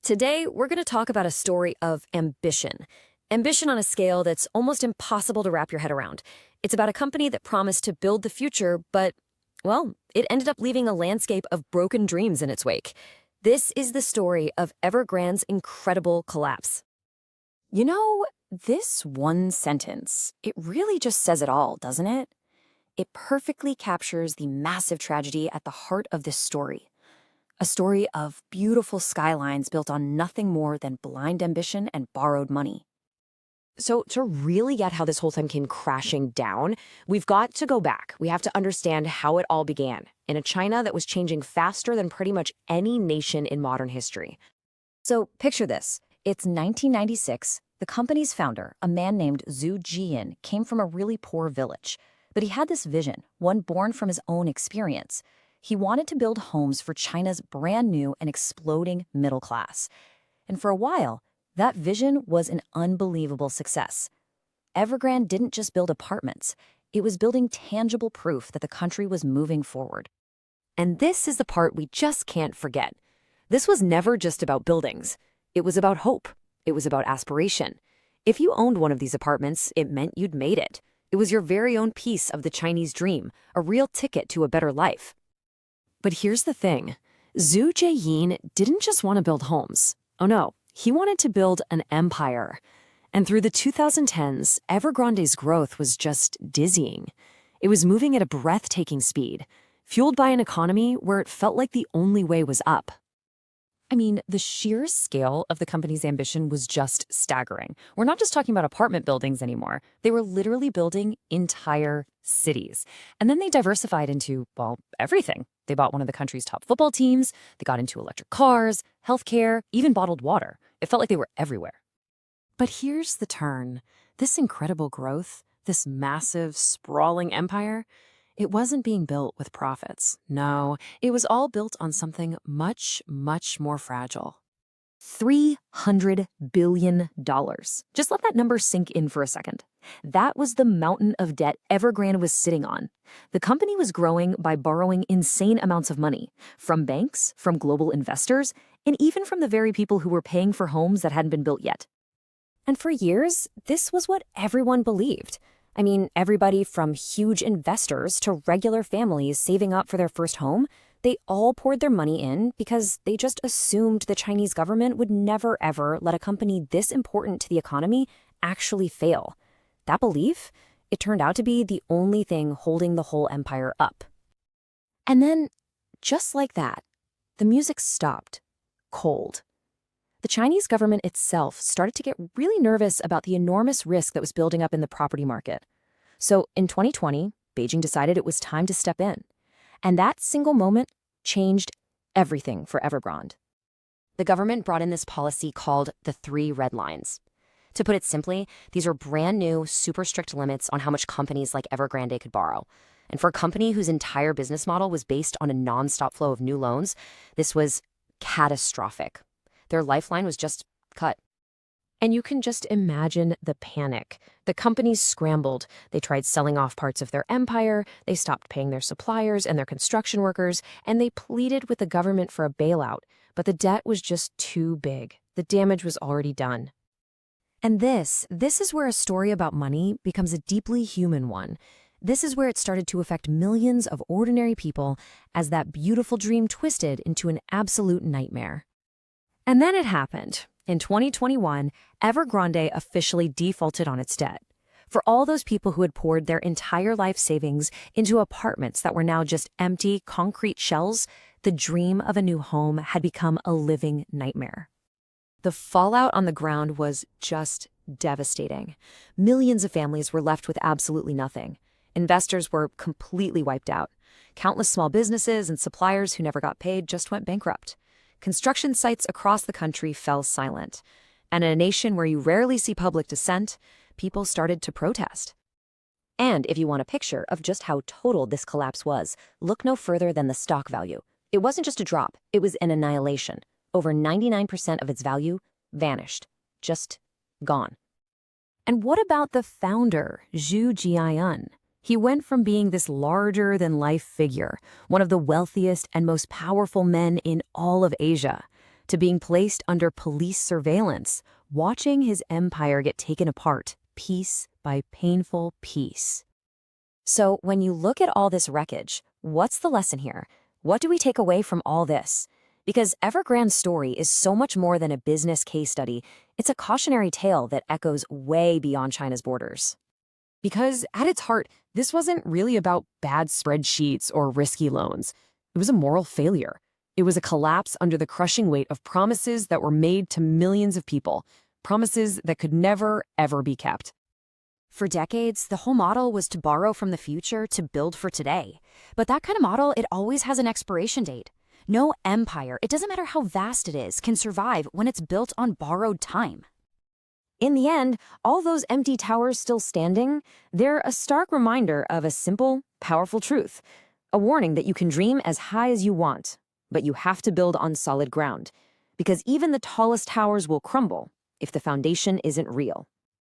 Today, we're going to talk about a story of ambition. Ambition on a scale that's almost impossible to wrap your head around. It's about a company that promised to build the future, but, well, it ended up leaving a landscape of broken dreams in its wake. This is the story of Evergrande's incredible collapse. You know, this one sentence, it really just says it all, doesn't it? It perfectly captures the massive tragedy at the heart of this story. A story of beautiful skylines built on nothing more than blind ambition and borrowed money. So to really get how this whole thing came crashing down, we've got to go back. We have to understand how it all began in a China that was changing faster than pretty much any nation in modern history. So picture this. It's 1996. The company's founder, a man named Xu Jiayin, came from a really poor village. But he had this vision, one born from his own experience. He wanted to build homes for China's brand new and exploding middle class. And for a while, that vision was an unbelievable success. Evergrande didn't just build apartments. It was building tangible proof that the country was moving forward. And this is the part we just can't forget. This was never just about buildings. It was about hope. It was about aspiration. If you owned one of these apartments, it meant you'd made it. It was your very own piece of the Chinese dream, a real ticket to a better life. But here's the thing. Xu Jiayin didn't just want to build homes. Oh no, he wanted to build an empire. And through the 2010s, Evergrande's growth was just dizzying. It was moving at a breathtaking speed, fueled by an economy where it felt like the only way was up. I mean, the sheer scale of the company's ambition was just staggering. We're not just talking about apartment buildings anymore. They were literally building entire cities. And then they diversified into, well, everything. They bought one of the country's top football teams. They got into electric cars, healthcare, even bottled water. It felt like they were everywhere. But here's the turn. This incredible growth, this massive, sprawling empire, it wasn't being built with profits. No, it was all built on something much, much more fragile. $300 billion. Just let that number sink in for a second. That was the mountain of debt Evergrande was sitting on. The company was growing by borrowing insane amounts of money from banks, from global investors, and even from the very people who were paying for homes that hadn't been built yet. And for years, this was what everyone believed. I mean, everybody from huge investors to regular families saving up for their first home, they all poured their money in because they just assumed the Chinese government would never, ever let a company this important to the economy actually fail. That belief, it turned out to be the only thing holding the whole empire up. And then, just like that, the music stopped, cold. The Chinese government itself started to get really nervous about the enormous risk that was building up in the property market. So in 2020, Beijing decided it was time to step in. And that single moment changed everything for Evergrande. The government brought in this policy called the 3 red lines. To put it simply, these are brand new, super strict limits on how much companies like Evergrande could borrow. And for a company whose entire business model was based on a nonstop flow of new loans, this was catastrophic. Their lifeline was just cut. And you can just imagine the panic. The companies scrambled. They tried selling off parts of their empire, they stopped paying their suppliers and their construction workers, and they pleaded with the government for a bailout. But the debt was just too big. The damage was already done. And this is where a story about money becomes a deeply human one. This is where it started to affect millions of ordinary people as that beautiful dream twisted into an absolute nightmare. And then it happened. In 2021, Evergrande officially defaulted on its debt. For all those people who had poured their entire life savings into apartments that were now just empty concrete shells, the dream of a new home had become a living nightmare. The fallout on the ground was just devastating. Millions of families were left with absolutely nothing. Investors were completely wiped out. Countless small businesses and suppliers who never got paid just went bankrupt. Construction sites across the country fell silent. And in a nation where you rarely see public dissent, people started to protest. And if you want a picture of just how total this collapse was, look no further than the stock value. It wasn't just a drop, it was an annihilation. Over 99% of its value vanished, just gone. And what about the founder, Xu Jiayin? He went from being this larger-than-life figure, one of the wealthiest and most powerful men in all of Asia, to being placed under police surveillance, watching his empire get taken apart, piece by painful piece. So when you look at all this wreckage, what's the lesson here? What do we take away from all this? Because Evergrande's story is so much more than a business case study. It's a cautionary tale that echoes way beyond China's borders. Because at its heart, this wasn't really about bad spreadsheets or risky loans. It was a moral failure. It was a collapse under the crushing weight of promises that were made to millions of people, promises that could never, ever be kept. For decades, the whole model was to borrow from the future to build for today. But that kind of model, it always has an expiration date. No empire, it doesn't matter how vast it is, can survive when it's built on borrowed time. In the end, all those empty towers still standing, they're a stark reminder of a simple, powerful truth. A warning that you can dream as high as you want, but you have to build on solid ground. Because even the tallest towers will crumble if the foundation isn't real.